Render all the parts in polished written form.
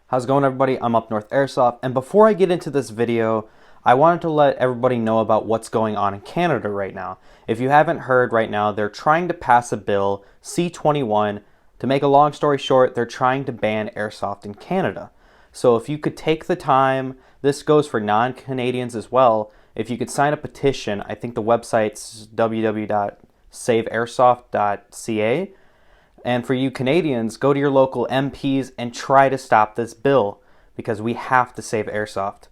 How's it going, everybody? I'm UpNorth Airsoft, and before I get into this video, I wanted to let everybody know about what's going on in Canada right now. If you haven't heard right now, they're trying to pass a bill, C-21. To make a long story short, they're trying to ban airsoft in Canada. So if you could take the time, this goes for non-Canadians as well, if you could sign a petition, I think the website's www.saveairsoft.ca. And for you Canadians, go to your local MPs and try to stop this bill because we have to save airsoft.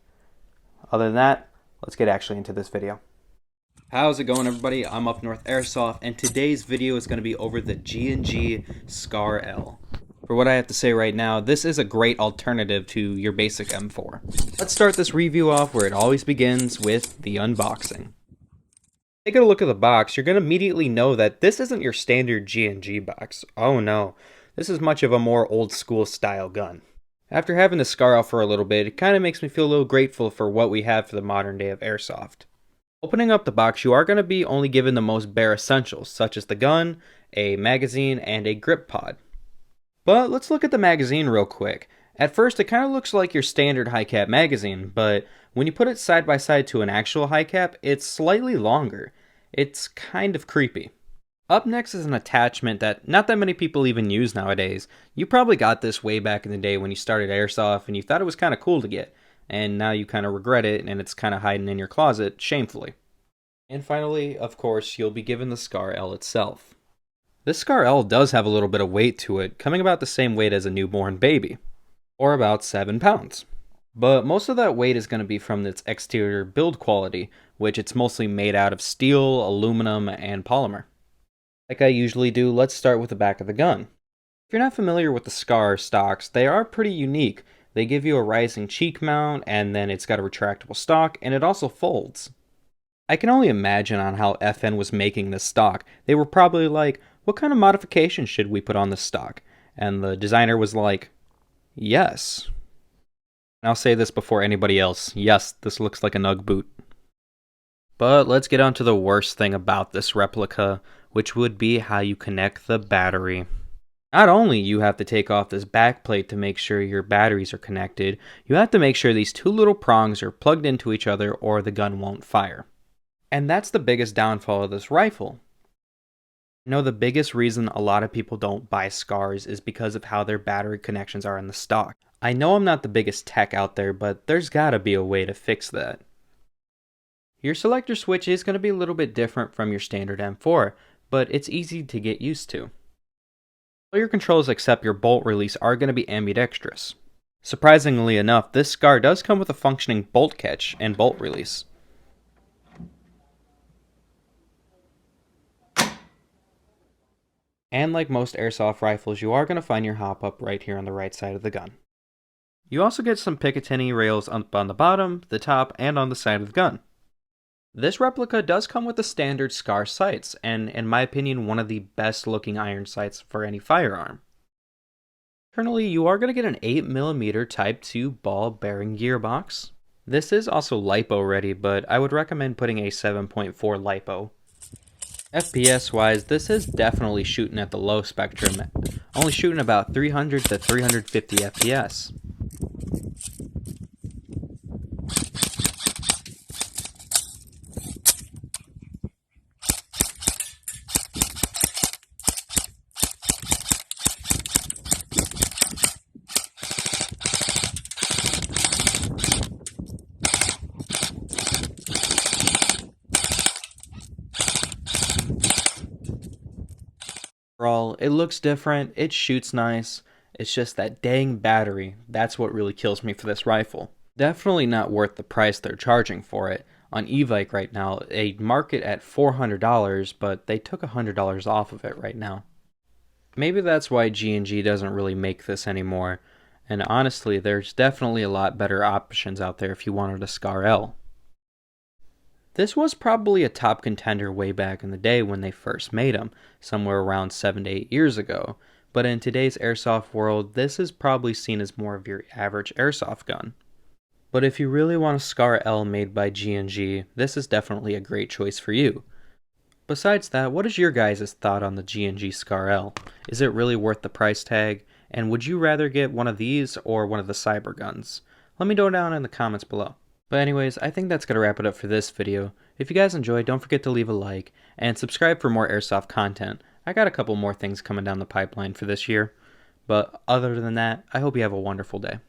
Other than that, let's get actually into this video. How's it going, everybody? I'm UpNorth Airsoft, and today's video is going to be over the G&G Scar L. For what I have to say right now, this is a great alternative to your basic M4. Let's start this review off where it always begins with the unboxing. Take a look at the box, you're going to immediately know that this isn't your standard G&G box. Oh no, this is much of a more old school style gun. After having the Scar out for a little bit, it kind of makes me feel a little grateful for what we have for the modern day of airsoft. Opening up the box, you are going to be only given the most bare essentials, such as the gun, a magazine, and a grip pod. But let's look at the magazine real quick. At first, it kind of looks like your standard high cap magazine, but when you put it side by side to an actual high cap, it's slightly longer. It's kind of creepy. Up next is an attachment that not that many people even use nowadays. You probably got this way back in the day when you started airsoft and you thought it was kind of cool to get, and now you kind of regret it and it's kind of hiding in your closet shamefully. And finally, of course, you'll be given the Scar L itself. This Scar L does have a little bit of weight to it, coming about the same weight as a newborn baby, or about 7 pounds. But most of that weight is going to be from its exterior build quality, which it's mostly made out of steel, aluminum, and polymer. Like I usually do, let's start with the back of the gun. If you're not familiar with the Scar stocks, they are pretty unique. They give you a rising cheek mount, and then it's got a retractable stock, and it also folds. I can only imagine on how FN was making this stock. They were probably like, what kind of modifications should we put on this stock? And the designer was like, yes. And I'll say this before anybody else. Yes, this looks like a Nug boot. But let's get on to the worst thing about this replica, which would be how you connect the battery. Not only you have to take off this back plate to make sure your batteries are connected, you have to make sure these two little prongs are plugged into each other or the gun won't fire. And that's the biggest downfall of this rifle. I know the biggest reason a lot of people don't buy Scars is because of how their battery connections are in the stock. I know I'm not the biggest tech out there, but there's gotta be a way to fix that. Your selector switch is going to be a little bit different from your standard M4, but it's easy to get used to. All your controls except your bolt release are going to be ambidextrous. Surprisingly enough, this Scar does come with a functioning bolt catch and bolt release. And like most airsoft rifles, you are going to find your hop-up right here on the right side of the gun. You also get some Picatinny rails up on the bottom, the top, and on the side of the gun. This replica does come with the standard Scar sights, and in my opinion, one of the best looking iron sights for any firearm. Internally, you are going to get an 8mm Type 2 ball bearing gearbox. This is also LiPo ready, but I would recommend putting a 7.4 LiPo. FPS wise, this is definitely shooting at the low spectrum, only shooting about 300 to 350 FPS. Overall, it looks different, it shoots nice, it's just that dang battery, that's what really kills me for this rifle. Definitely not worth the price they're charging for it. On Evike right now, they mark it at $400, but they took $100 off of it right now. Maybe that's why G&G doesn't really make this anymore, and honestly, there's definitely a lot better options out there if you wanted a Scar L. This was probably a top contender way back in the day when they first made them, somewhere around 7 to 8 years ago, but in today's airsoft world, this is probably seen as more of your average airsoft gun. But if you really want a Scar L made by G&G, this is definitely a great choice for you. Besides that, what is your guys' thought on the G&G Scar L? Is it really worth the price tag? And would you rather get one of these or one of the cyber guns? Let me know down in the comments below. But anyways, I think that's going to wrap it up for this video. If you guys enjoyed, don't forget to leave a like and subscribe for more airsoft content. I got a couple more things coming down the pipeline for this year. But other than that, I hope you have a wonderful day.